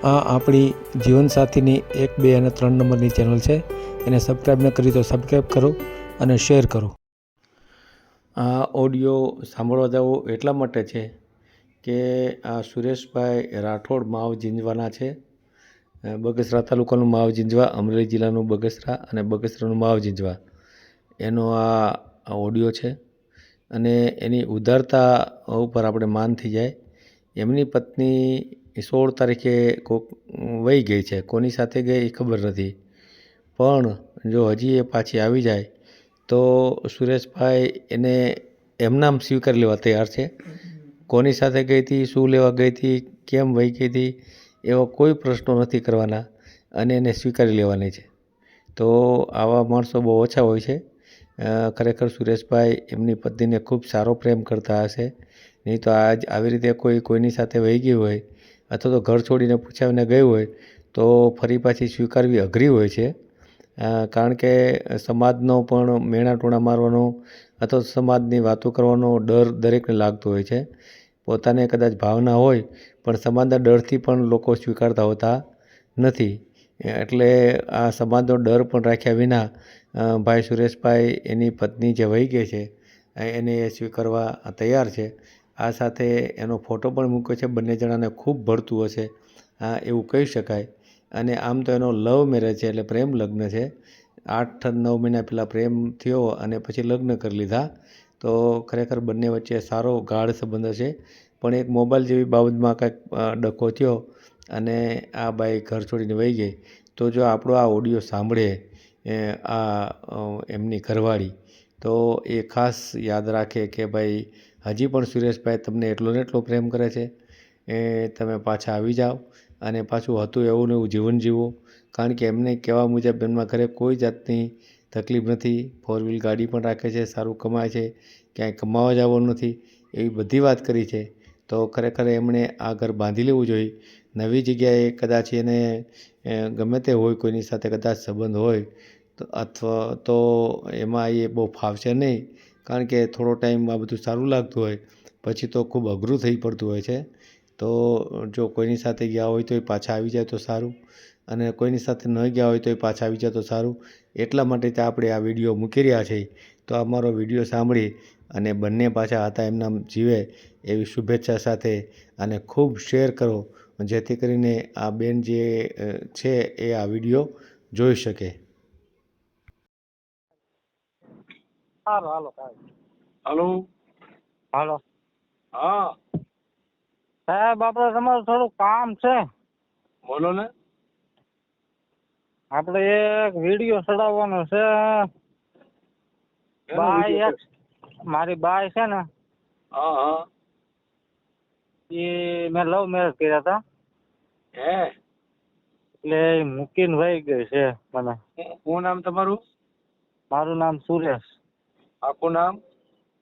આ આપણી જીવનસાથીની 1, 2 અને 3 નંબરની ચેનલ છે. એને સબસ્ક્રાઈબ ન કરી તો સબસ્ક્રાઈબ કરો અને શેર કરો. આ ઓડિયો સાંભળવા જવો એટલા માટે છે કે આ સુરેશભાઈ રાઠોડ માવ જીંજવાના છે. બગસરા તાલુકાનું માવ જીંજવા, અમરેલી જિલ્લાનું બગસરા અને બગસરાનું માવ જીંજવા એનો આ ઓડિયો છે. અને એની ઉદારતા ઉપર આપણે માન થઈ જાય. એમની પત્ની 16 તારીખે કોક વહી ગઈ છે. કોની સાથે ગઈ એ ખબર નથી, પણ જો હજી એ પાછી આવી જાય તો સુરેશભાઈ એને એમનામ સ્વીકારી લેવા તૈયાર છે. કોની સાથે ગઈ હતી, શું લેવા ગઈ હતી, કેમ વહી ગઈ હતી, એવા કોઈ પ્રશ્નો નથી કરવાના અને એને સ્વીકારી લેવાની છે. તો આવા માણસો બહુ ઓછા હોય છે. ખરેખર સુરેશભાઈ એમની પત્નીને ખૂબ સારો પ્રેમ કરતા હશે, નહીં તો આજ આવી રીતે કોઈની સાથે વહી ગઈ હોય અથવા તો ઘર છોડીને પૂછાવીને ગઈ હોય તો ફરી પાછી સ્વીકારવી અઘરી હોય છે. કારણ કે સમાજનો પણ મેણા ટોણા મારવાનો અથવા સમાજની વાતો કરવાનો ડર દરેકને લાગતો હોય છે. પોતાને કદાચ ભાવના હોય પણ સમાજના ડરથી પણ લોકો સ્વીકારતા હોતા નથી. એટલે આ સમાજનો ડર પણ રાખ્યા વિના ભાઈ સુરેશભાઈ એની પત્ની જે વહી ગઈ છે એને એ સ્વીકારવા તૈયાર છે. આ સાથે એનો ફોટો પણ મૂક્યો છે. બંને જણાને ખૂબ ભળતું હશે એવું કહી શકાય. અને આમ તો એનો લવ મેરેજ છે, એટલે પ્રેમ લગ્ન છે. 8-9 મહિના પહેલાં પ્રેમ થયો અને પછી લગ્ન કરી લીધા. તો ખરેખર બંને વચ્ચે સારો ગાઢ સંબંધ હશે. પણ એક મોબાઈલ જેવી બાબતમાં કંઈક ડખો થયો અને આ બાઈ ઘર છોડીને વહી ગઈ. તો જો આપણો આ ઓડિયો સાંભળે એમની ઘરવાળી, તો એ ખાસ યાદ રાખે કે ભાઈ હજી પણ સુરેશભાઈ તમને એટલો ને એટલો પ્રેમ કરે છે. તમે પાછા આવી જાઓ અને પાછું હતું એવું ને એવું જીવન જીવો. કારણ કે એમને કહેવા મુજબ એમના ઘરે કોઈ જાતની તકલીફ નથી. 4 વ્હીલ ગાડી પણ રાખે છે, સારું કમાય છે, ક્યાંય કમાવા જવાનું નથી, એવી બધી વાત કરી છે. તો ખરેખર એમણે આ ઘર બાંધી લેવું જોઈએ. નવી જગ્યાએ કદાચ એને ગમે તે હોય કોઈની સાથે કદાચ સંબંધ હોય તો અથવા તો એમાં એ બહુ ફાવશે નહીં. કારણ કે થોડો ટાઈમ આ બધું સારું લાગતું હોય પછી તો ખૂબ અઘરું થઈ પડતું હોય છે. તો જો કોઈની સાથે ગયા હોય તો એ પાછા આવી જાય તો સારું, અને કોઈની સાથે ન ગયા હોય તો એ પાછા આવી જાય તો સારું. એટલા માટે જ આપણે આ વિડીયો મૂકી રહ્યા છીએ. તો અમારો વિડીયો સાંભળી અને બંને પાછા હતા એમના જીવે એવી શુભેચ્છા સાથે અને ખૂબ શેર કરો, જેથી કરીને આ બેન જે છે એ આ વિડીયો જોઈ શકે. હાલો હાલો હલો. હાલો હા સાહેબ, આપણે તમારું થોડું કામ છે. બોલો ને. આપણે એક વિડીયો ચડાવવાનો છે. એનો બાય વિડીયો એક મારી બાય છે ને, હા હા એ મેં લવ મેરેજ કર્યા હતા. હે એટલે એ મૂકીને વહી ગઈ છે મને. શું નામ તમારું? મારું નામ સુરેશ. આખું નામ?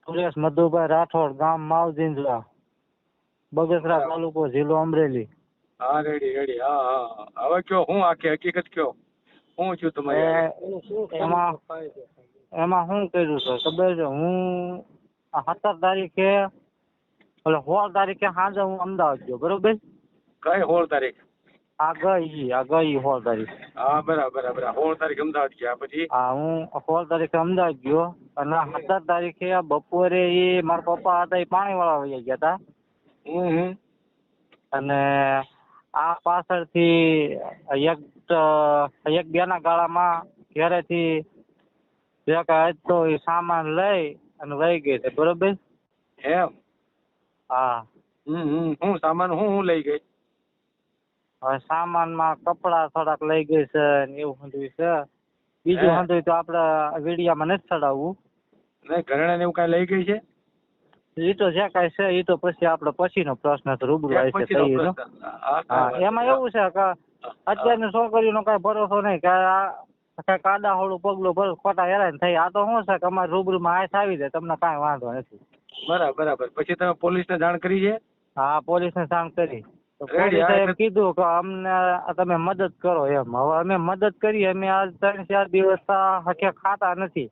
સુરેશ મધુભાઈ રાઠોડ, ગામ માવજીંજવા, બગસરા તાલુકો, જિલ્લો અમરેલી. હા રેડી રેડી. હા હા હા. હવે કયો, હું આખી હકીકત કયો, શું છું તમારી હારે? એમાં શું કર્યું છે ખબર છે? હું 17 તારીખે 16 તારીખે સાંજે હું અમદાવાદ ગયો, બરોબર? કઈ 16 તારીખ? આ ગઈ 16 તારીખ. હા બરાબર બરાબર. 16 તારીખ અમદાવાદ ગયા, પછી? હા, હું 16 તારીખે અમદાવાદ ગયો અને 17 તારીખે બપોરે એ મારા પપ્પા હતા એ પાણીવાળા વહી ગયા હતા. હમ અને આ પાછળથી એક બેના ગાળામાં ઘરેથી જે કાંઈ હતો એ સામાન લઈ અને વહી ગઈ છે, બરોબર? એમ? હા. હું સામાન હું લઈ ગઈ? હવે સામાનમાં કપડા થોડાક લઈ ગઈ છે ને એવું બધું છે. બીજું બધું તો આપણે વિડીયામાં નથી ચડાવવું. નહીં, ઘરેણા ને એવું કાંઈ લઈ ગઈ છે? એ તો જે કાંઈ છે એ તો પછી આપણે પછીનો પ્રશ્ન છે, રૂબરૂ આવશે કહીએ. હા, એમાં એવું છે કે અત્યારની છોકરીઓનો કાંઈ ભરોસો નહીં કે આ કાદા હોળું પગલું ભર ખોટા હેરાન થઈ. આ તો શું છે કે અમારે રૂબરૂમાં આંખ આવી જાય, તમને કાંઈ વાંધો નથી. બરાબર. પછી તમે પોલીસને જાણ કરી છે? હા, પોલીસને જાણ કરી. તો રેડી. પોલીસે હા એમ કીધું કે અમને તમે મદદ કરો એમ. હવે અમે મદદ કરી. અમે આજ 3-4 દિવસ હકે ખાતા નથી.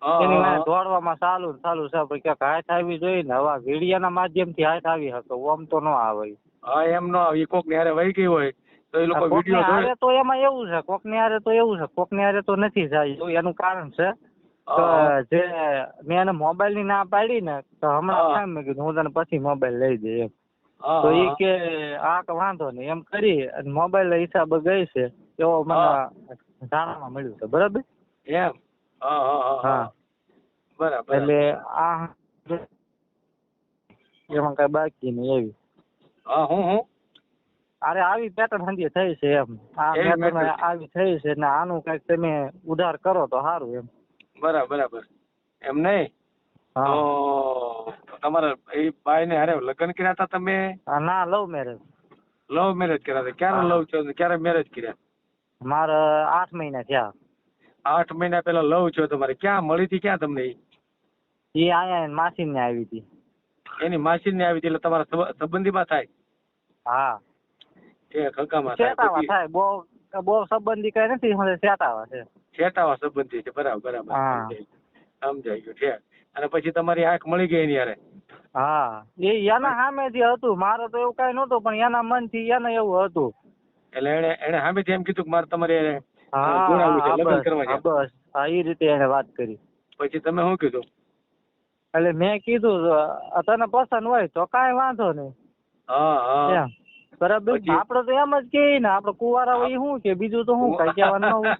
એની વાંહે દોડવામાં ચાલુ છે. પણ ક્યાંક હાથ આવી જોઈએ ને. હવે વિડીયાના માધ્યમથી હાથ આવી શકે, આમ તો ન આવે. હા, એમ નો આવી. કોક ને હારે વહી ગઈ હોય તો એ લોકો કોકની વિડીયો જોવે. હારે તો એમાં એવું છે, કોકની હારે તો એવું છે, કોકની હારે તો નથી જાય. એનું કારણ છે કે હા, જે મેં એને મોબાઈલ ની ના પાડી ને તો હમણાં હા. થાય મેં કીધું હું તને પછી મોબાઈલ લઈ દે એમ. હા, તો એ હા, કે આ કે વાંધો નહીં એમ કરી અને મોબાઈલ હિસાબે ગઈ છે એવો મને હા. જાણવા મળ્યું છે. બરાબર. એમ. હા, હા, હા, હા હા. બરાબર. એટલે આ એમાં કઈ બાકી નહીં એવી. હા, હું અરે આવી પેટર્ન હંધી થઈ છે એમ. આ એવી મેટર matter છે. આવી થઈ છે ને આનું કઈક તમે ઉધાર કરો તો સારું એમ. બરાબર. એમ નહીં હા. તો તમારા એ ભાઈ ને હારે લગ્ન કર્યા હતા તમે? ના, લવ મેરેજ. લવ મેરેજ કર્યા હતા? ક્યારે હા. લવ છો ક્યારે મેરેજ કર્યા? મારે 8 મહિના થયા. 8 મહિના પહેલા લવ છો તમારે. ક્યાં મળી હતી ક્યાં તમને ઈ? એ અહીંયા માસી ને આવી હતી. એની માસી ને આવી હતી એટલે તમારા સંબંધીમાં થાય? હા. કે ખકામાં થાય? સેટાવા પછી થાય. બહુ સંબંધી કઈ નથી, મને સેટાવા છે. છેટાવા સંબંધી છે. બરાબર. હા. સમજાઈ ગયું છે. અને પછી તમારી આંખ મળી ગઈ એની હારે? હા. એ એના સામે જે હતું, મારે તો એવું કઈ નહોતું, પણ એના મનથી એને એવું હતું. એટલે એને સામેથી એમ કીધું કે મારે તમારે હા જોડાવું છે, હા લગ્ન બસ કરવા છે. હા બસ હા એ રીતે એને વાત કરી. પછી તમે શું કીધું? એટલે મેં કીધું તને પસંદ હોય તો કાંઈ વાંધો નહીં હા. એમ. બરાબર. પછી આપડે તો એમ જ કે ને, આપડે કુંવારા હોય શું કે બીજું તો શું કઈ કહેવાનું ન હોય.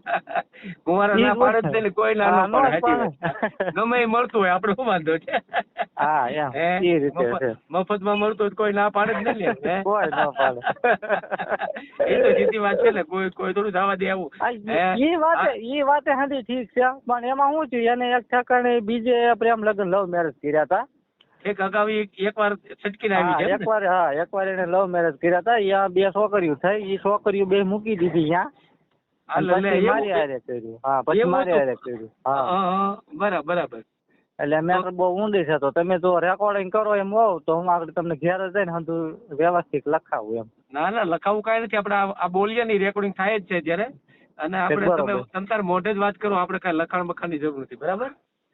કુંવારા ના પાડે જ નહીં ને, કોઈ ના હા, ન નો પાડે. જ સાચી પાડે. વાત. ગમે એ મળતું હોય આપણે શું વાંધો છે? હા એમ હે? એ રીતે છે. મફતમાં મળતું હોય તો કોઈ ના પાડે જ નહીં ને. કોઈ ન પાડે. એ તો સીધી વાત છે ને, કોઈ થોડું જવા દે આવું. એ વાતે હાજી ઠીક છે, પણ એમાં શું થયું, એને એક ઠેકાણે બીજે પ્રેમ લગ્ન લવ મેરેજ કર્યા હતા. એક અગાઉ એક વાર છટકીને આવી છે એમ ને? એકવાર એને લવ મેરેજ કર્યા હતા. ત્યાં 2 છોકરીઓ થઈ. એ છોકરીઓ 2 મૂકી દીધી ત્યાં. અને પછી મારી હારે કર્યું. હા, પછી મારી હારે કર્યું. હા. બરાબર. એટલે મેટર બહુ ઊંડી છે. તો તમે જો રેકોર્ડિંગ કરો એમ હોવ તો હું આગળ તમને ઘેર જઈને બધું વ્યવસ્થિત લખાવું એમ. ના લખાવું કાંઈ નથી. આપણે આ બોલીએ નહીં, રેકોર્ડિંગ થાય જ છે અત્યારે. અને આપણે બરોબર. તમે તાર મોઢે જ વાત કરો. આપણે કાંઈ લખાણ બખાણની જરૂર નથી. બરાબર.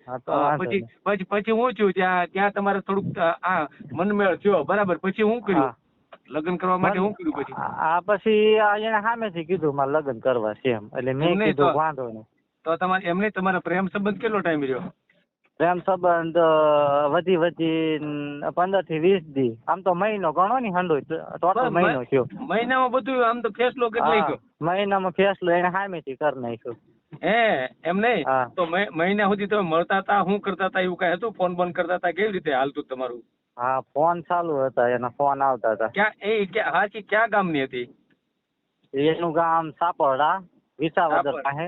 હા તો વાંધો નહીં. પછી હું થયું ત્યાં તમારે થોડુંક આ મનમેળ થયો. બરાબર. પછી હું કર્યું? હા. લગ્ન કરવા માટે હું કર્યું પછી? પછી એને સામેથી કીધું મારે લગ્ન કરવા છે એમ. એટલે મેં એમ નહીં કીધું વાંધો નહીં. તો તમારે એમ નહીં, તમારા પ્રેમ સંબંધ કેટલો ટાઈમ રહ્યો? પ્રેમ સંબંધ વધી 15 થી 20 દી. આમ તો મહિનો ગણો ને હંડોય ટોટલ મહિનો થયો. મહિનામાં બધું આમ તો ફેસલો કેટલી હા, ગયો? મહિનામાં ફેસલો એને સામેથી કરી નાખ્યો. એમ નહીં હા. તો મહિના સુધી તમે મળતા હતા, શું કરતા હતા, એવું કઈ હતું? ફોન બંધ કરતા હતા? કેવી રીતે હાલતું તમારું? હા, ફોન ચાલુ હતા, એના ફોન આવતા હતા. ક્યાં ગામની હતી? એનું ગામ સાપરડા, વિસાવદર પાસે.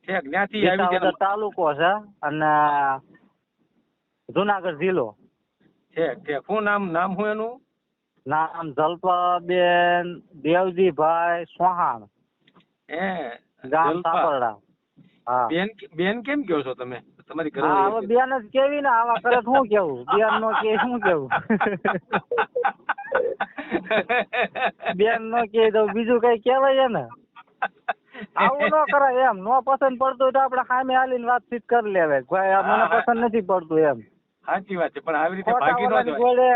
ત્યાંથી આવી વિસાવદર તાલુકો છે અને જુનાગઢ જિલ્લો. શું નામ શું એનું? નામ જલ્પાબેન દેવજીભાઈ સોહાણ. ગામ સાપરડા. હા. બેન કેમ કહો છો તમે? તમારી હા, હવે બેન જ કેવી ને, આવા કરે શું કેવું? બેન નો કે શું કેવું? બેન નો કે તો બીજું કઈ કેવાય ને? આવું ન કરાય એમ. નો પસંદ પડતું તો આપણે સામે હાલીને વાતચીત કરી લેવાય. ભાઈ મને પસંદ નથી પડતું એમ. સાચી વાત છે, પણ આવી રીતે ભાગી ન જવાય. જોડે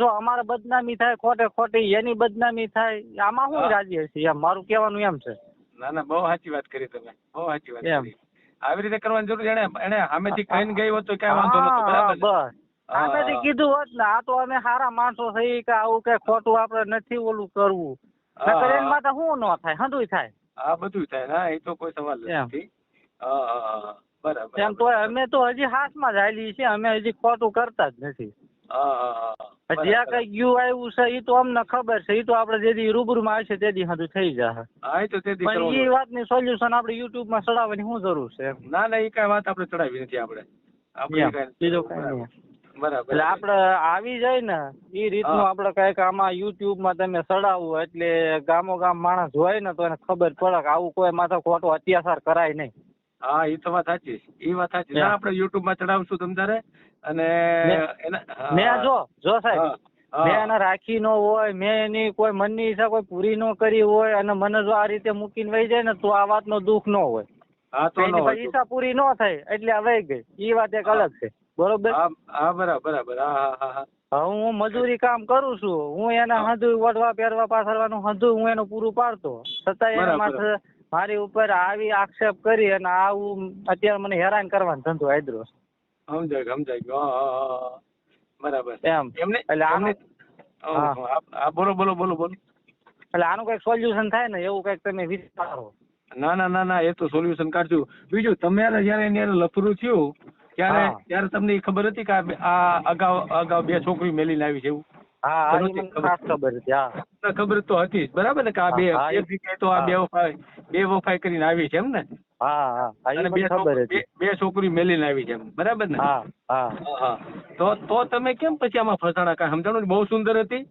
જો અમારે બદનામી થાય ખોટી એની બદનામી થાય, આમાં શું રાજી હશે એમ. મારું કહેવાનું એમ છે. ના બહુ સાચી વાત કરી તમે. બહુ સાચી વાત એમ. કરી. આવી રીતે કરવાની જરૂર છે. એને સામેથી કહીને ગઈ હોત તો ક્યાં વાંધો નતો. બરાબર. બસ સામેથી કીધું હોત ને, આ તો અમે સારા માણસો થઈ કે આવું કઈ ખોટું આપણે નથી ઓલું કરવું. નકર એની માટે શું ન થાય, હંધુય થાય. આ બધું થાય. ના એ તો કોઈ સવાલ નથી. બરાબર. એમ તો અમે તો હજી હાથમાં જ હાલી છે. અમે હજી ખોટું કરતા જ નથી. જે કઈ ગયું આવ્યું છે એ તો અમને ખબર છે. એ તો આપણે જેથી રૂબરૂમાં આવશે તેથી હજુ થઈ જશે. પણ એ વાતની સોલ્યુશન આપણે યુટ્યુબ માં ચડાવવાની શું જરૂર છે? ના એ કઈ વાત આપણે ચડાવી નથી. આપણે બીજું કઈ નહીં. બરાબર. એટલે આપડે આવી જાય ને એ રીતનું આપડે કઈક આમાં યુટ્યુબ માં તમે ચડાવવું એટલે ગામો ગામ માણસ હોય ને તો એને ખબર પડે કે આવું કોઈ માથે ખોટો અત્યાચાર કરાય નહીં. હા, એ તો વાત સાચી. ના આપણે યુટ્યુબ માં ચડાવશું તમ તારે. અને મેં જો સાહેબ મેં એને રાખી ન હોય, મેં એની કોઈ મનની ઈચ્છા કોઈ પૂરી ન કરી હોય અને મને જો આ રીતે મૂકીને વહી જાય ને તો આ વાત નો દુઃખ ન હોય. એની પછી ઈચ્છા પૂરી ન થાય એટલે વહી ગઈ. એ વાત એક અલગ છે. બરોબર. હા બરાબર. હા હવે હું મજૂરી કામ કરું છું, હું એને હંધુય વઢવા પહેરવા પાથરવાનું હંધુય હું એનું પૂરું પાડતો, છતાં એને બરાબર. માથે મારી ઉપર આવી આક્ષેપ કરી અને આવું અત્યારે મને હેરાન કરવાનો ધંધો આદરો છે. સમજાય ગયો. હા, હા, હા. બરાબર. એમ એમને એટલે આનું હા, બોલો. એટલે આનું કઈક સોલ્યુશન થાય ને એવું કઈક તમે વિચારો. ના, એ તો સોલ્યુશન કાઢશું. બીજું તમારે જયારે એને લફરું થયું હા. ત્યારે તમને ઈ ખબર હતી કે આ અગાઉ 2 છોકરી મેલીને આવી છે એવું? હા કે હા ઈ નહોતી મને ખબર? ખાસ ખબર હતી. હા તો ખબર તો હતી જ, બરાબર ને, કે આ બે હા, એક જગ્યાએ તો આ બે વફાઈ કરીને આવી છે એમ ને? હા ઈ અને મને ખબર હતી. બે છોકરી મેલીને આવી છે એમ, બરાબર ને? હા હા હા. તો તમે કેમ પછી આમાં ફસાણા? કાંઈ સમજાણું નહીં? બહુ સુંદર હતી.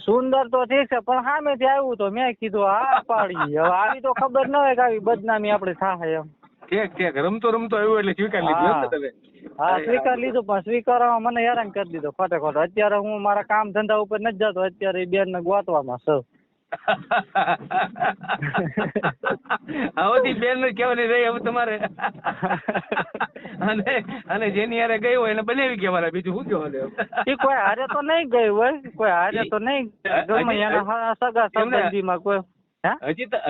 સુંદર તો ઠીક છે પણ સામેથી આવ્યું તો મેં કીધું હા પાડી. હવે આવી તો ખબર ન હોય કે આવી બદનામી આપણે થાય એમ. ઠીક રમતો આવ્યું એટલે સ્વીકાર લીધું એમ ને તમે? હા સ્વીકાર લીધું પણ સ્વીકારવામાં મને હેરાન કરી દીધો ખોટે. અત્યારે હું મારા કામ ધંધા ઉપર નથી જતો, અત્યારે એ બેન ને ગોતવામાં છું. હવેથી બેન ને કહેવાની રહી હવે તમારે. અને જેની હારે ગઈ હોય એને બનાવી કહેવાના, બીજું શું કહેવાનું? એ કોઈ હારે તો નહીં ગઈ હોય, કોઈ હારે તો નહીં ગમે એના સગા સંબંધીમાં કોઈ.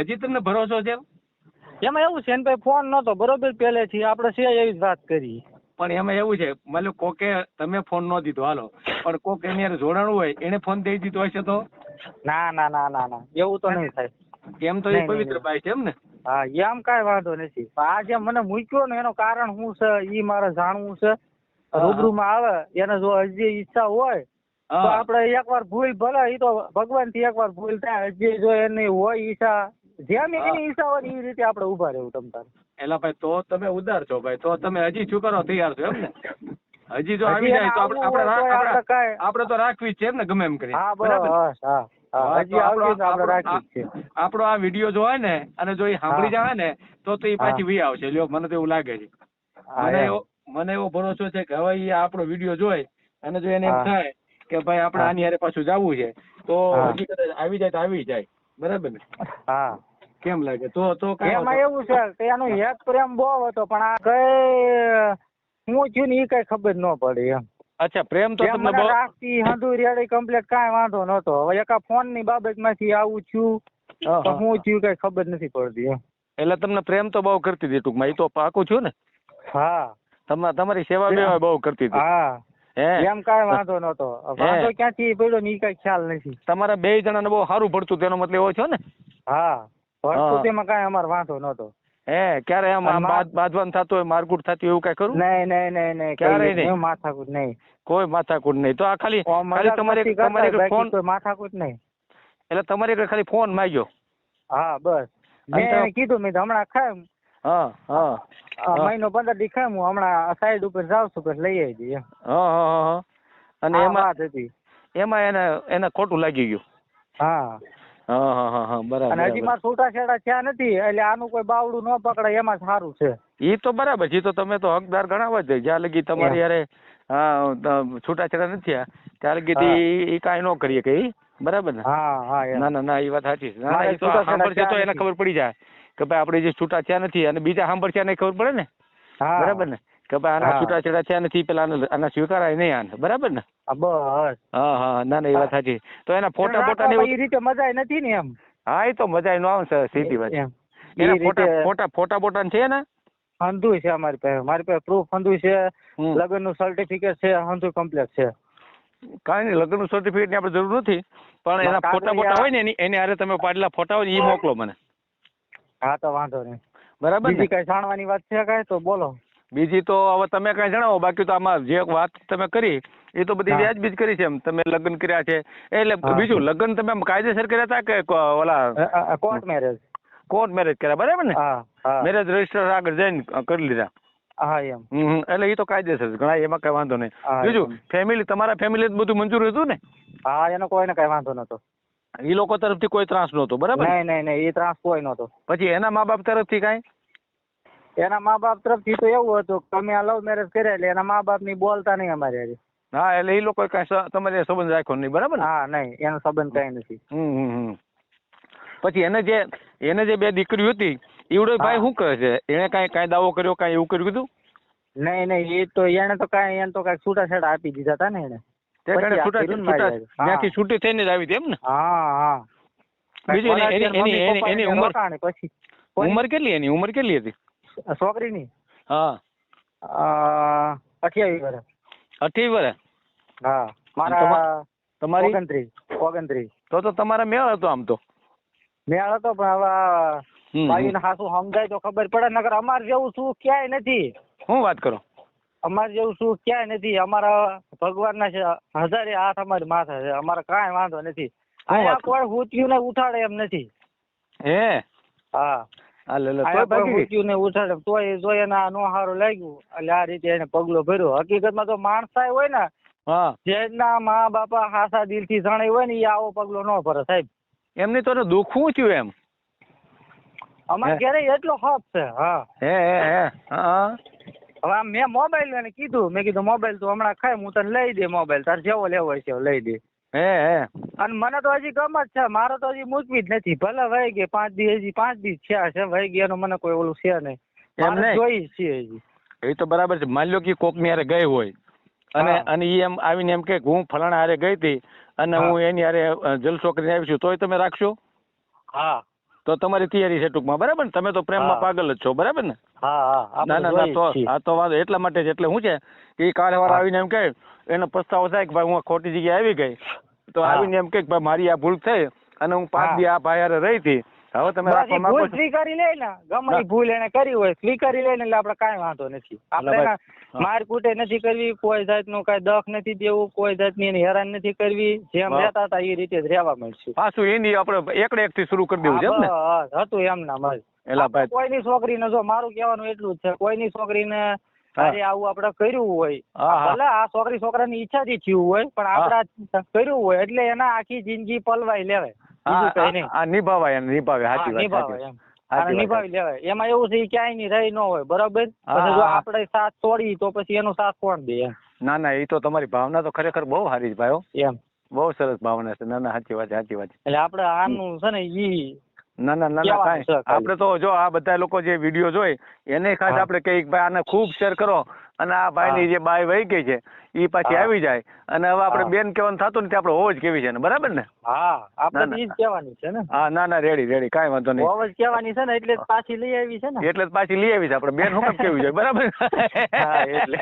હજી તમને ભરોસો છે? એમાં એવું છે ને ભાઈ ફોન નતો બરોબર પહેલેથી આપણે છે એવી જ વાત કરી. પણ એમાં એવું છે, માનો કોકે તમે ફોન ન દીધો હાલો, પણ કોક એની હારે જોડાણું હોય એને ફોન દઈ દીધો હશે તો? ના એવું તો નહીં થાય. એમ તો એ પવિત્ર બાઈ છે એમ ને? હા એમ કાંઈ વાંધો નથી. આ જે મને મૂક્યો ને એનું કારણ શું છે એ મારે જાણવું છે. રૂબરૂમાં આવે એને જો હજી ઈચ્છા હોય તો આપણે એકવાર ભૂલ ભલે એ તો ભગવાન થી એકવાર ભૂલ થાય, હજી જો એની હોય ઈચ્છા જેમ એની ઈચ્છા હોય એ રીતે આપણે ઉભા રહેવું તમ તારે. એલા ભાઈ તો તમે ઉદાર છો ભાઈ, તો તમે હજી સ્વીકારવા તૈયાર છો એમ ને? હજી જો આવી જાય તો આપણે તો રાખવી જ છે એમ ને, ગમે એમ કરી. હા બસ હા હજી આવતી તો આપણે રાખવી જ છે. આપણો આ વિડીયો જો હોય ને અને જો એ સાંભળી જાય ને તો એ પાછી વી આવશે. લ્યો મને તો એવું લાગે છે. મને એવો ભરોસો છે કે હવે એ આપણો વિડીયો જોઈ અને જો એને એમ થાય કે ભાઈ આપણે આની હારે પાછું જવું છે તો હજી કદાચ આવી જાય તો આવી જાય, બરાબર ને? હા કેમ લાગે? તો એમાં એવું છે કે એનો હેત પ્રેમ બહુ હતો પણ આ કઈ હું થયું ને એ કઈ ખબર ન પડી એમ. અચ્છા, પ્રેમ તો તમને બહુ રાખતી હંધુ રેડી કમ્પ્લીટ કાંઈ વાંધો નતો. હવે એકા ફોન ની બાબત માંથી આવું થયું તો હું થયું કઈ ખબર નથી પડતી એમ. એટલે તમને પ્રેમ તો બહુ કરતી હતી ટૂંકમાં, એ તો પાકું છું ને? હા તમારી સેવા બેવા બહુ કરતી હતી. હા એમ કાંઈ વાંધો નતો. વાંધો ક્યાંથી પડ્યો ને એ કઈ ખ્યાલ નથી. તમારા 2 જણાને બહુ સારું પડતું તેનો મતલબ એવો છો ને? હા પડતું તેમાં કાંઈ અમારે વાંધો નતો. ક્યારે આમ બાંધવાનું થતું હોય, મારકુટ થતી એવું કઈ કરું? નહીં ક્યારેય નહીં. માથાકૂટ નહીં, કોઈ માથાકૂટ નહીં. તો આ ખાલી તમારી ફોન માથાકૂટ નહીં. એટલે તમારી ખાલી ફોન માંગ્યો? હા બસ મેં કીધું મેં હમણાં ખાય મહિનો 15 દી ખાય હું હમણાં સાઈડ ઉપર જાઉં છું પછી લઈ આવી દઈએ. અને એમાં વાત હતી એમાં એને ખોટું લાગી ગયું. હા બરાબર. અને હજી મારા છૂટાછેડા થયા નથી એટલે આનું કોઈ બાવડું ન પકડાય એમાં સારું છે. એ તો બરાબર છે, તો તમે તો હકદાર ગણાવા જ જ્યાં લગી તમારી યારે છૂટાછેડા નથી થયા ત્યાં લગી એ કાંઈ ન કરીએ કે બરાબર ને? ના એ વાત સાચી છે. સાંભળશે તો એને ખબર પડી જાય કે ભાઈ આપણે જે છૂટા થયા નથી, અને બીજા સાંભળશે એને ખબર પડે ને, બરાબર ને, કે ભાઈ આના છૂટાછેડા થયા નથી, પેલા આના સ્વીકારાય નહીં આને, બરાબર ને? બસ ના એ વાત સાચી. તો એના ફોટા એ રીતે મજા નથી ને એમ. હા એ તો મજા નો આવે સીધી વાત. એના ફોટા છે ને? હંધુ છે મારી પાસે પ્રૂફ હંધુ છે, લગ્ન નું સર્ટિફિકેટ છે, હંધુ કમ્પ્લીટ છે. કાંઈ નહીં, લગ્ન નું સર્ટિફિકેટ ની આપણે જરૂર નથી, પણ એના ફોટા હોય ને એને હારે તમે પાડેલા ફોટા હોય ને એ મોકલો મને. હા તો વાંધો નહીં. બરાબર. બીજી કઈ જાણવાની વાત છે કાંઈ તો બોલો. બીજી તો હવે તમે કઈ જણાવો, બાકી તો આમાં જે વાત તમે કરી એ તો બધી વ્યાજબી જ કરી છે. એમ તમે લગ્ન કર્યા છે એટલે બીજું લગ્ન તમે કાયદેસર કર્યા હતા કે ઓલા કોર્ટ મેરેજ કર્યા, બરાબર ને? મેરેજ રજીસ્ટર આગળ જઈને કરી લીધા. એટલે એ તો કાયદેસર ગણાય, એમાં કઈ વાંધો નહીં. બીજું ફેમિલી, તમારા ફેમિલી બધું મંજૂર હતું ને? હા એનો કોઈને કઈ વાંધો નતો. એ લોકો તરફથી કોઈ ત્રાસ નહોતો, બરાબર? નહીં એ ત્રાસ કોઈ નતો. પછી એના મા બાપ તરફથી કાંઈ? એના મા બાપ તરફથી તો એવું હતું કે અમે આ લવ મેરેજ કર્યા એટલે એના મા બાપ ની બોલતા નહીં અમારે. એટલે એ લોકો કઈ તમારે સંબંધ રાખ્યો નહીં, બરાબર? નહીં એનો સંબંધ કઈ નથી. પછી એને જે 2 દીકરીઓ હતી ઈવડો ભાઈ શું કહે છે? એને કાંઈ દાવો કર્યો, કાંઈ એવું કર્યું કીધું? નહીં એ તો એને તો કાંઈ છૂટાછેડા આપી દીધા હતા ને એને. તે પછી ઘરે આ છૂટા કર્યું ને મારી હારે. હા. ત્યાંથી છૂટી થઈને જ આવી હતી એમ ને? હા. બીજું એની ઉંમર રોકાણે પછી ઉંમર કેટલી એની ઉંમર કેટલી હતી? છોકરીની હા 28 વર્ષ. 28 વર્ષ. હા મારા તમારી 29. તો તમારા મેળ હતો આમ તો. મેળ હતો પણ હવે બાઈને હાસું સમજાય તો ખબર પડે, નકર અમાર જેવું સુખ ક્યાંય નથી. શું વાત કરો? અમાર જેવું સુખ ક્યાંય નથી. અમારા ભગવાનના છે હજારે હાથ અમારી માથે છે. અમારે કાંઈ વાંધો નથી. અહીંયા કોઈ હુત્યું ને ઉઠાડે એમ નથી. હે? હા હુત્યું ને ઉઠાડે તોય એને નો સારું લાગ્યું એટલે આ રીતે એને પગલો ભર્યો. હકીકતમાં તો માણસાઈ હોય ને, જેના મા બાપા હાસા દિલથી જણાય હોય ને એ આવો પગલો ન ભરે સાહેબ. એમની તો દુઃખ શું થયું એમ? અમારે ઘરે એટલો હક છે. હા હવે મેં મોબાઈલ એને કીધું, મેં કીધું મોબાઈલ તું હમણાં ખાય હું તને લઈ દે મોબાઈલ, તારે જેવો લેવો હોય છે લઈ દે. અને મને તો હજી ગમ જ છે, મારો તો હજી મૂકવી જ નથી. ભલે વહી ગઈ 5 દી, હજી 5 દી થયા છે વહી ગયા, મને કોઈ ઓલું છે નહીં. મારે જોઈ છે હજી. એ તો બરાબર છે. માની લો કે કોક ની હારે ગઈ હોય અને ઈ એમ આવીને એમ કે હું ફલાણા હારે ગઈ હતી અને હું એની હારે જલસો કરીને આવી છું, તોય તમે રાખશો? હા. તો તમારી તૈયારી છે ટૂંકમાં, બરાબર ને? તમે તો પ્રેમમાં પાગલ જ છો, બરાબર ને? ના તો આ તો વાત એટલા માટે જ. એટલે શું છે કે એ કાલે વાર આવીને એમ કહે, એનો પસ્તાવો થાય કે ભાઈ હું ખોટી જગ્યાએ આવી ગઈ, તો આવીને એમ કે ભાઈ મારી આ ભૂલ થઈ અને હું 5 દી આ ભાઈ હારે રહી હતી, હવે તમે રાખવા માંગો છો. સ્વીકારી લે ને, ગમે ભૂલ એને કરી હોય સ્વીકારી લે ને, એટલે આપણે કાંઈ વાંધો નથી. આપણે માર કૂટે નથી કરવી, કોઈ જાતનું કાંઈ દખ નથી દેવું, કોઈ જાતની એને હેરાન નથી કરવી. જેમ રહેતા હતા એ રીતે જ રહેવા મળશે. પાછું એની આપણે એક થી શરૂ કરી દેવું છે એમ ને? હતું એમ ના ભાઈ. કોઈની છોકરીને, જો મારું કહેવાનું એટલું જ છે, કોઈની છોકરીને આજે આવું આપણે કર્યું હોય, ભલે આ છોકરાની ઈચ્છાથી થયું હોય, પણ આપણે કર્યું હોય એટલે એના આખી જિંદગી પલવાઈ લેવાય. નિભાવી લેવાય. એમાં એવું છે ક્યાંય ની રહી ન હોય, બરાબર? પછી જો આપણે સાથ છોડી તો પછી એનો સાથ કોણ દે એમ? ના એ તો તમારી ભાવના તો ખરેખર બહુ સારી છે ભાઈ. એમ બહુ સરસ ભાવના છે. ના સાચી વાત. એટલે આપણે આનું છે ને ઈ ના કાંઈ આપણે તો જો આ બધા લોકો જે વિડીયો જોઈ એને ખાસ આપણે કઈ ભાઈ આને ખૂબ શેર કરો અને આ ભાઈની જે બાઈ વહી ગઈ છે એ પાછી આવી જાય અને હવે આપણે બેન કહેવાનું થતું નથી, આપણે હોવ જ કેવી છે ને, બરાબર ને? હા આપણે ઈ જ કહેવાની છે ને. હા ના રેડી કાંઈ વાંધો નહીં. હોવ જ કહેવાની છે ને, એટલે જ પાછી લઈ આવી છે ને. એટલે જ પાછી લઈ આવી છે આપણે. બેન શું કેવી જોઈએ, બરાબર? એટલે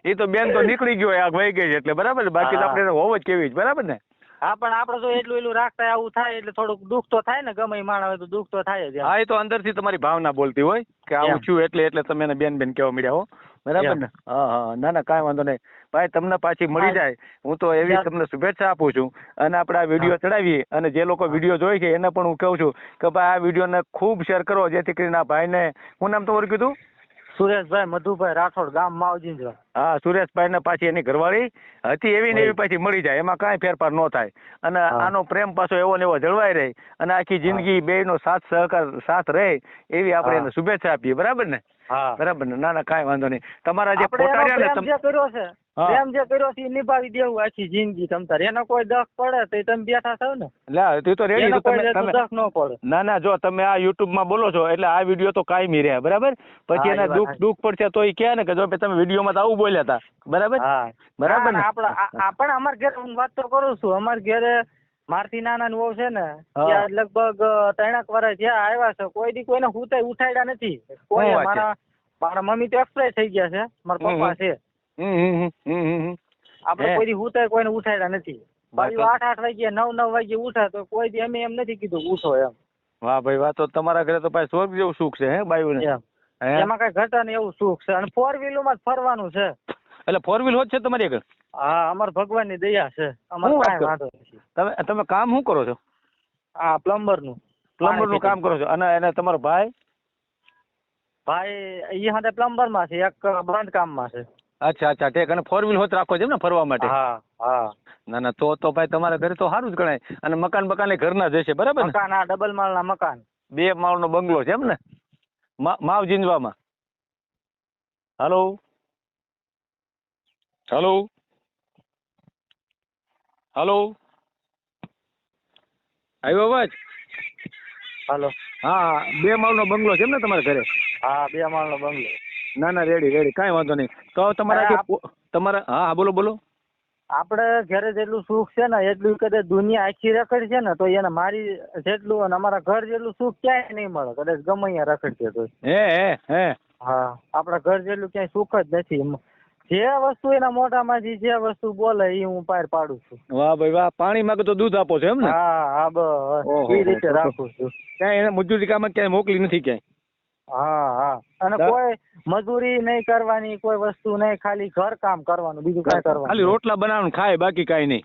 એ તો બેન તો નીકળી ગયો આ વહી ગઈ છે એટલે, બરાબર ને? બાકી તો આપણે હોવ જ કેવી છે, બરાબર ને? હા પણ આપણે તો એટલું રાખતા આવું થાય એટલે થોડુંક દુઃખ તો થાય ને, ગમે માણસ હોય તો દુઃખ તો થાય જ. હા એ તો અંદરથી તમારી ભાવના બોલતી હોય કે આવું છું એટલે તમે એને બેન કહેવા મળ્યા હો, બરાબર ને? હા ના કાંઈ વાંધો નહીં ભાઈ. તમને પાછી મળી જાય હું તો એવી તમને શુભેચ્છા આપું છું. અને આપણે આ વિડીયો ચડાવીએ અને જે લોકો વિડીયો જોઈ છે એને પણ હું કહું છું કે ભાઈ આ વિડીયોને ખૂબ શેર કરો, જેથી કરીને આ ભાઈને, શું નામ તમારું કીધું? સુરેશભાઈ મધુભાઈ રાઠોડ, ગામ માવજીંદ્રા. હા સુરેશભાઈ ને પાછી એની ઘરવાળી હતી એવી ને એવી પાછી મળી જાય, એમાં કાંઈ ફેરફાર ન થાય. અને આનો પ્રેમ પાછો એવો ને એવો જળવાઈ રહે અને આખી જિંદગી બેયનો સાથ સહકાર સાથ રહે એવી આપણે એને શુભેચ્છા આપીએ, બરાબર ને? બરાબર ને? ના કાંઈ વાંધો નહીં. તમારા જે ફોટા રહ્યા ને પ્રેમ જે કર્યો છે એ નિભાવી દેવું આખી જિંદગી. તમતાર એનો કોઈ દખ પડે તો તમે બેઠા છો ને? તું તો રેડી. દખ ન પડે. ના જો તમે આ યુટ્યુબ માં બોલો છો એટલે આ વિડીયો તો કાયમી રહ્યા, બરાબર? પછી એને દુઃખ પડશે તો એ કહે ને કે જો તમે વિડીયો માં તો આવું બોલ્યા હતા, બરાબર? બરાબર ને? આપણે અમારા ઘરે હું વાત તો કરું છું, અમારા ઘરે મારથી નાના વહુ છે ને ત્યાં લગભગ 3 વર્ષ જ્યાં આવ્યા છે, કોઈ દી કોઈને હુતાય ઉઠાડ્યા નથી. કોઈ મારા મમ્મી તો એક્સપાયર થઈ ગયા છે, મારા પપ્પા છે. આપણે કોઈ દી હુતાય કોઈને ઉઠાડ્યા નથી. 8 વાગે 9 વાગે ઉઠા તો કોઈ દી અમે એમ નથી કીધું ઉઠો એમ. વાહ ભાઈ વાહ. તો તમારા ઘરે તો ભાઈ સ્વર્ગ જેવું સુખ છે હે બાયુને? એમાં કઈ ઘટા ને એવું સુખ છે. અને 4 વ્હીલ માં જ ફરવાનું છે. એટલે 4 વ્હીલ હોત છે તમારી આગળ? હા અમાર ભગવાનની દયા છે. તમે કામ શું કરો છો? પ્લમ્બર નું કામ કરો છો? અને એને તમારો ભાઈ ઈ હાથે પ્લમ્બર માં છે, એક બાંધકામ માં છે. અચ્છા ઠીક. અને 4 વ્હીલ હોત રાખો છે એમ ને ફરવા માટે? હા ના તો ભાઈ તમારા ઘરે તો સારું જ ગણાય. અને મકાન ઘરના જ હશે, બરાબર? મકાન ડબલ માળના મકાન, 2 માળનો બંગલો છે એમ ને? માવ જીંજવામાં. હાલો આવ્યો અવાજ? હાલો. હા 2 માળનો બંગલો છે એમ ને તમારા ઘરે? હા 2 માળનો બંગલો. ના રેડી કાંઈ વાંધો નહીં. તો તમારા બોલો. આપણે ઘરે જેટલું સુખ છે ને એટલું કદાચ દુનિયા આખી રખડ છે ને તો એને મારી જેટલું અને અમારા ઘર જેટલું સુખ ક્યાંય નહીં મળે કદાચ ગમે અહીંયા રખડશે તો. હે હા આપણા ઘર જેટલું ક્યાંય સુખ જ નથી. જે વસ્તુ એના મોઢામાંથી જે વસ્તુ બોલે એ હું પાર પાડું છું. વાહ ભાઈ વાહ. પાણી માંગે તો દૂધ આપો છો એમ ને? હા બસ એ રીતે રાખું છું. ક્યાંય એને મજૂરી કામ ક્યાંય મોકલી નથી ક્યાંય? હા અને કોઈ મજૂરી નહીં કરવાની, કોઈ વસ્તુ નહીં, ખાલી ઘર કામ કરવાનું, બીજું કાંઈ કરવાનું. ખાલી રોટલા બનાવવાનું ખાય બાકી કાંઈ નહીં.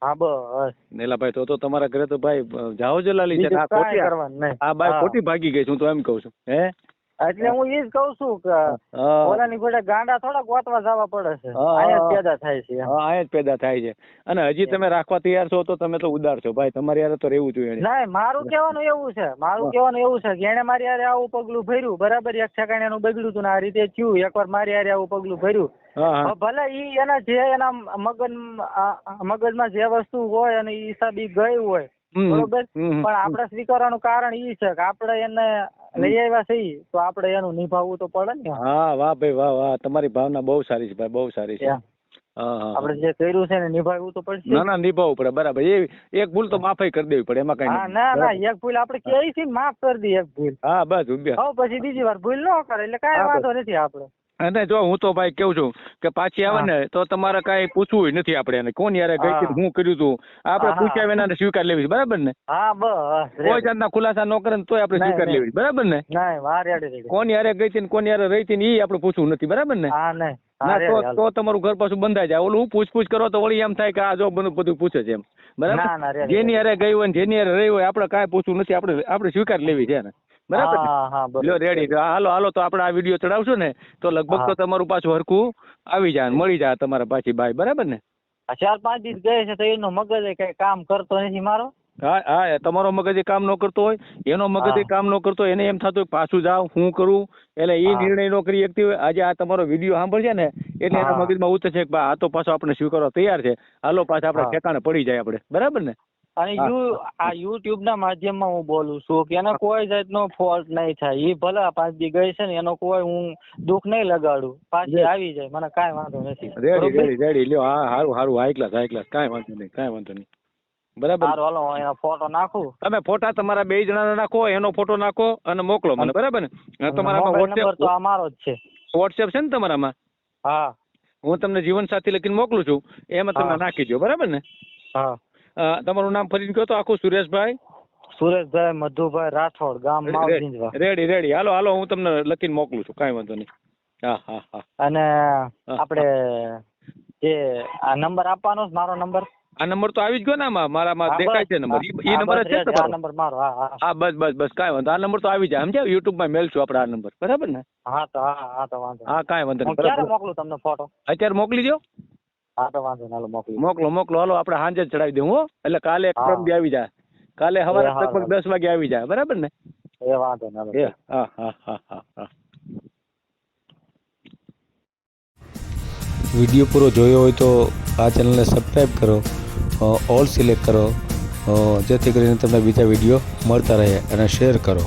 હા બસ. નેલા ભાઈ તો તમારા ઘરે તો ભાઈ જાઓ જલાલી છે. બીજું કાંઈ કરવાનું નહીં. આ બાઈ ખોટી ભાગી ગઈ છું તો એમ કહું છું. હે એટલે હું એ જ કઉ છું કે ઓલાની ઘોડે ગાંડા થોડા ગોતવા જવા પડે છે, અહીંયા જ પેદા થાય છે. હા અહીંયા જ પેદા થાય છે. અને હજી તમે રાખવા તૈયાર છો તો તમે તો ઉદાર છો ભાઈ. તમારી યારે તો રહેવું જોઈએ. નહીં મારું કહેવાનું એવું છે કે એને મારી હારે આવું પગલું ભર્યું બરાબર, એક સેકન્ડ એનું બગડ્યું હતું ને આ રીતે થયું, એકવાર મારી હારે આવું પગલું ભર્યું. ભલે ઈ એના જે એના મગજમાં જે વસ્તુ હોય અને ઈ હિસાબ ઈ ગઈ હોય બરોબર, પણ આપણે સ્વીકારવાનું કારણ ઈ છે કે આપણે એને લઈ આવ્યા છીએ તો આપણે એનું નિભાવવું તો પડે ને. હા વાહ ભાઈ વાહ વાહ. તમારી ભાવના બહુ સારી છે ભાઈ, બહુ સારી છે. આપણે જે કર્યું છે ને નિભાવવું તો પડશે. ના નિભાવવું પડે બરાબર. એ એક ભૂલ તો માફી કરી દેવી પડે, એમાં કઈ ના એક ભૂલ આપણે કહી છે માફ કરી દઈએ એક ભૂલ. હા બસ પછી બીજી વાર ભૂલ ન કરે એટલે કાંઈ વાંધો નથી આપણે. અને જો હું તો ભાઈ કેવું છું કે પાછી આવે ને તો તમારે કઈ પૂછવું નથી આપણે એને કોણ યાર ગઈ હતી, હું કર્યું હતું, આપણે પૂછ્યા વિના સ્વીકાર લેવી બરાબર ને? હા બસ. કોઈ જાતના ખુલાસા ન કરે તો આપણે સ્વીકાર લેવી બરાબર ને? કોણ યારે ગઈ હતી કોણ યારે રહી હતી એ આપણે પૂછવું નથી બરાબર ને? તો તમારું ઘર પાછું બંધાઈ જાય. ઓલું પૂછ કરો તો વળી એમ થાય કે આ જો બધું પૂછે છે એમ બરાબર. જેની યારે ગઈ હોય જેની યારે રહી હોય આપણે કાંઈ પૂછવું નથી, આપણે સ્વીકાર લેવી છે ને બરાબર. લો રેડી. હાલો તો આપણે આ વિડીયો ચડાવશું ને તો લગભગ તો તમારું પાછું હરખું આવી જાય, મળી જાય તમારા પાછી બાઈ બરાબર ને? 4-5 દિવસ ગયે છે તો એનો મગજ કઈ કામ કરતો નથી મારો. હા તમારો મગજ કામ ન કરતો હોય, એનો મગજ કામ ન કરતો, એને એમ થતું હોય પાછું જાવ હું કરું, એટલે એ નિર્ણય ન કરી શકતી હોય. આજે આ તમારો વિડીયો સાંભળશે ને એટલે એના મગજમાં ઉતરે છે કે આ તો પાછો આપણે સ્વીકારવા તૈયાર છે, હાલો પાછા આપણે ઠેકાણે પડી જાય આપણે બરાબર ને? અને આ યુટ્યુબ ના માધ્યમમાં હું બોલું છું કે એને કોઈ જાતનો ફોલ્ટ નહીં થાય. એ ભલે 5 દી ગઈ છે ને એનો કોઈ હું દુઃખ નહીં લગાડું, પાછી આવી જાય મને કાંઈ વાંધો નથી. રેડી લ્યો. હા હારું હાઈ ક્લાસ કાંઈ વાંધો નહીં બરાબર. હાલો એનો ફોટો નાખું. તમે ફોટા તમારા 2 જણાના નાખો, એનો ફોટો નાખો અને મોકલો મને બરાબર ને? તમારામાં વોટ્સએપ તો અમારો જ છે. વોટ્સએપ છે ને તમારામાં? હા હું તમને જીવનસાથી લખીને મોકલું છું, એમાં તમે નાખી દો બરાબર ને? હા. તમારું નામ ફરીને કહો તો આખું. સુરેશભાઈ મધુભાઈ રાઠોડ, ગામ માવજીંજવા. રેડી. હાલો હું તમને લખીને મોકલું છું, કાંઈ વાંધો નહીં. હા. અને આપણે જે આ નંબર આપવાનો છે મારો નંબર, આ નંબર તો આવી જ ગયો ને આમાં મારામાં દેખાય છે નંબર. એ નંબર જ છે આ નંબર મારો. હા બસ કાંઈ વાંધો. આ નંબર તો આવી જાય સમજ્યા? યુટ્યુબમાં મેલશું આપણે આ નંબર બરાબર ને? હા તો વાંધો. હા કાંઈ વાંધો નહીં. ક્યારે મોકલું તમને ફોટો? અત્યારે મોકલી દો. હા તો વાંધો નહીં, મોકલો. હાલો આપણે સાંજે જ ચડાવી દઉં હો, એટલે કાલે દી આવી જાય, કાલે સવારે લગભગ 10 વાગે આવી જાય બરાબર ને? એ વાંધો નહીં. હા. વિડીયો પૂરો જોયો હોય તો આ ચેનલને સબસ્ક્રાઈબ કરો, ઓલ સિલેક્ટ કરો, જેથી કરીને તમને બીજા વિડીયો મળતા રહે, અને શેર કરો.